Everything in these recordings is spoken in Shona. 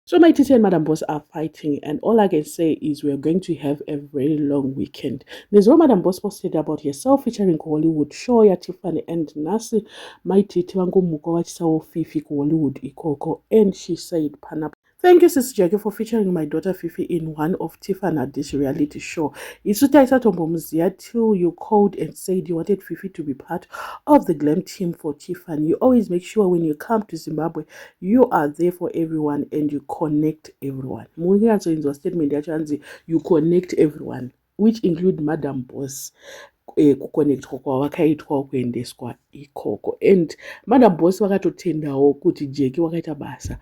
So my teacher and Madam Boss are fighting, and all I can say is we're going to have a very long weekend. There's what Madam Boss posted about herself featuring Hollywood show ya Tiffany and Nasi. My teacher wangu muko wachisawo Fifi ku Hollywood ikoko, and she said pana. Thank you, Sis Jackie, for featuring my daughter Fifi in one of Tiffany Haddish reality show. Isutaisa Tombomzia till you called and said you wanted Fifi to be part of the glam team for Tiffany. You always make sure when you come to Zimbabwe, you are there for everyone and you connect everyone. So in the statement, you connect everyone, which include Madam Boss. Kuconnectwa kwavakaitwa kuendeswa ikoko, and Madam Boss vakatotendawo kuti Jackie wakaita basa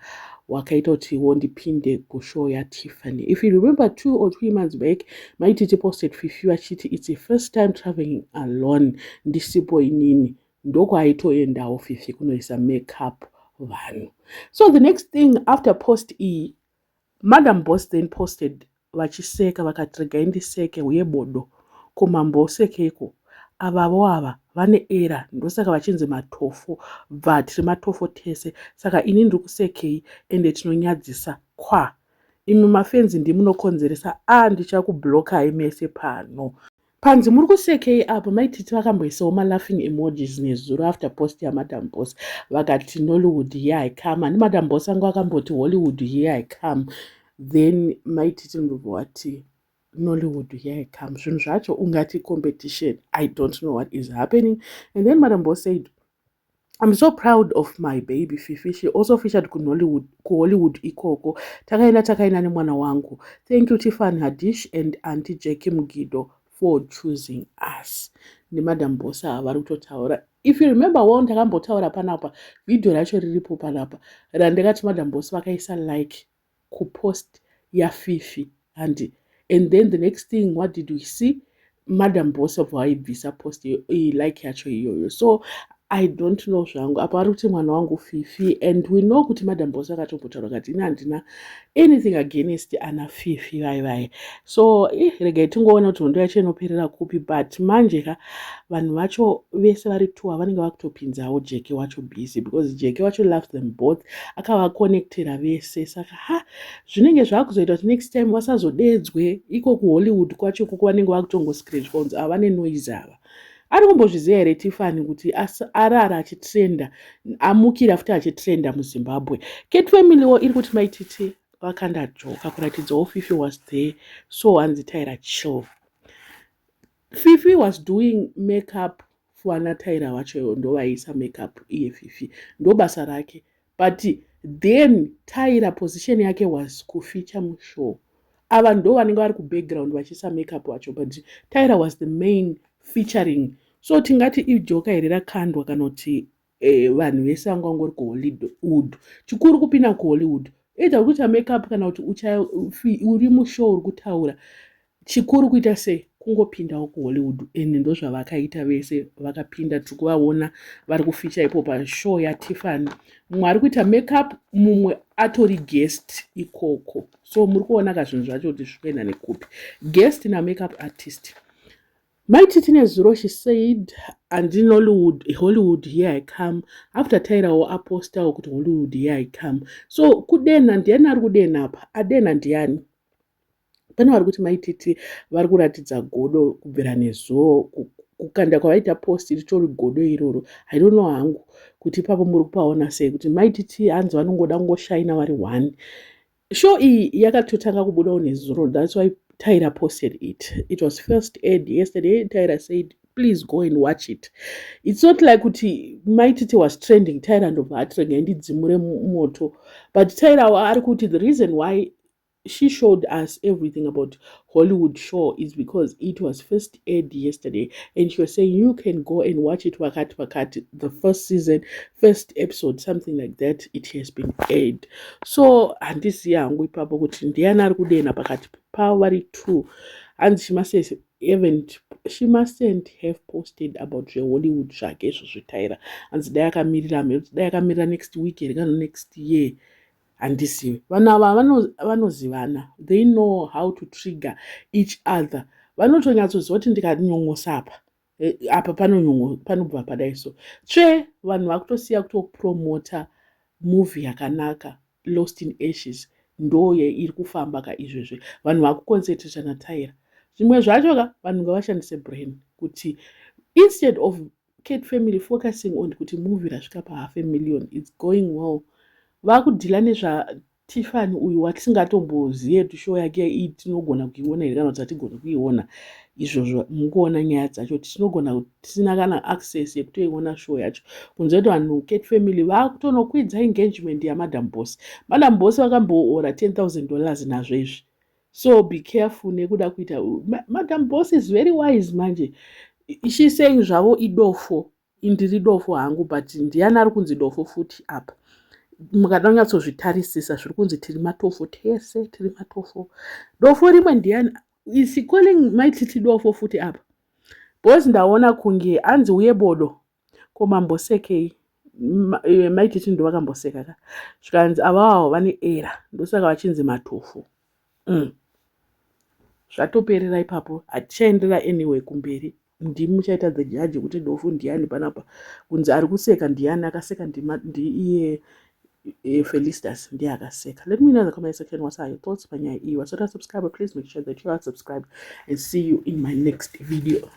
wakaita kutiwo ndipinde kushow yaTiffany. If you remember 2 or 3 months back, my teacher posted Fifi vachiti it's the first time traveling alone ndisipo inini ndokwaitoendawo Fifi kunoisa makeup vanhu. So the next thing after post E, Madam Boss then posted vachiseka vakati regai ndiseke uye bodo kumambo osekeko avavo ava vane era ndosaka vachinzi matofo vatiri matofo tese saka ini ndiri kusekei ende tinonyadzisa kwa imi mafenzi ndimunokonzeresa ndichakublokai mese pano panzi muri kusekei apo maititi vakamboisawo malaughing emojis nezuro after post yaMadam Boss vakati Nollywood here I come, and Madam Boss anga vakamboti Hollywood here I come, then maititi ndobva wati Nollywood here I come. Zvinhu zvacho ungati competition. I don't know what is happening. And then Madam Boss said, I'm so proud of my baby Fifi. She also featured ku Hollywood ikoko. Takaenda nemwana wangu. Thank you Tiffany Haddish and Auntie Jackie Mugido for choosing us. Ni Madam Boss vari kutotaura. If you remember one takambotaura panapa, video racho riripo panapa. Randekati Madam Boss vakaisa like ku post ya Fifi and then the next thing, what did we see? Madam Boss of visa post like yacho iyoyo. So I don't know zvangu apa ari kuti mwana wangu Fifi, and we know kuti Madam Boss akatombotaura kuti ina handina anything against ana Fifi vai. So regai tingoona kuti hondo yacho inoperera kupi, but manje vanhu vacho vese vari 2 vanenge vakutopinzawo Jackie wacho busy because Jackie wacho loves them both, akavaconnectera vese, saka zvinenge zvakuzoita kuti next time vasazodedzwe iko kuHollywood kwacho koko vanenge vakutongoscratch kunzi havane noise ava. Ari kumbozviziva here Tiffany kuti arara achitrenda amukira futi achitrenda muZimbabwe. Cat Familywo iri kuti maititi vakandajoka kuratidzawo Fifi was there, so hanzi Tyra chill. Fifi was doing makeup for ana Tyra wacho ndovaisa makeup iye Fifi ndobasa rake, but then Tyra position yake was kufeature mushow. Ava ndo vanenge vari kubackground vachiisa makeup wacho, but Tyra was the main featuring. So tingati ijoka here rakandwa kana kuti vanhu vese vanga vangori kuHollywood, chikuru kupinda kuHollywood either kuita makeup kana kuti uri mushow uri kutaura, chikuru kuita sei kungopindawo kuHollywood, ende ndozvavakaita vese vakapinda. Tiri kuvaona vari kufeature ipo pashow yaTiffany, mumwe ari kuita makeup mumwe atori guest ikoko. So muri kuona zvinhu zvacho kuti zvikuenda nekupi, guest namakeup artist. Maititi nezuro she said and in Hollywood here I come, after Tyrawo apostawo kuti Hollywood here I come. So kudena ndiani ari kudena apa, adena ndiani? Pane vari kuti maititi vari kuratidza godo kubvira nezuo kukanda kwavaita post ritori godo iroro. I don't know hangu kuti ipapo muri kupaona sei kuti maititi hanzi vanongoda kungoshaina vari 1. Show iyi yakatotanga kubudawo nezuro, that's why Tyra posted it. It was first aired yesterday. Tyra said, please go and watch it. It's not like kuti maititi was trending, Tyra ndobva atrega ndidzimure moto, but Tyra ari kuti the reason why she showed us everything about Hollywood show is because it was first aired yesterday, and she was saying you can go and watch it wakati the first season, first episode, something like that, it has been aired. So handisi yangu ipapo kuti ndiani ari kudena pakati pavo vari 2, and she mustn't have posted about the Hollywood zvake izvo zvitaira, hanzi dai akamirira next week here kana next year. Handisivi vanhu ava vanozivana, they know how to trigger each other. Vanotonyatsoziva kuti ndikanyongosa apa panobva padai. So vanhu vakutosiya kutopromota movie yakanaka Lost in Ashes ndo iri kufamba kaizvezvi vanhu vakuconcentrata nataira zvimwe zvacho ka vanhu ngavashandise brain kuti instead of Kate family focusing on kuti movie rasvika pa500,000 it's going well vakudhila nezvaTiffany uyu watisingatomboziye kuti show yake tinogona kuiona here kana kuti hatigoni kuiona izvozvo mungoona nyaya dzacho tinogona tisina kana access yekutoiona show yacho kunze kuti vanhu Kate family vakutonokwidza engagement yamadam boss madam boss vakamboora $10,000 nazvo izvi so be careful nekuda kuita madam boss is very wise manje she's saying zvavo idofo indiri dofo hangu but ndiani ari kunzi dofo futi apa mukada kunyatsozvitarisisa zviri kunzi tiri matofo tese tiri matofo dofo rimwe ndiani is he calling maititi dofo futi apa bhozi ndaona kunge anzi uye bodo komambosekei maititi ndovakamboseka ka zvikanzi avavo vane era ndosaka vachinzi matofo zvatoperera ipapo hatichaendera anyway kumberi ndimi muchaita the judge kuti dofo ndiani panapa kunzi ari kuseka ndiani akaseka ndiiye Felicitas ndiye akaseka. Let me know in the comment section what are your thoughts panyaya iyi. Wasota subscribe, please make sure that you are subscribed and see you in my next video.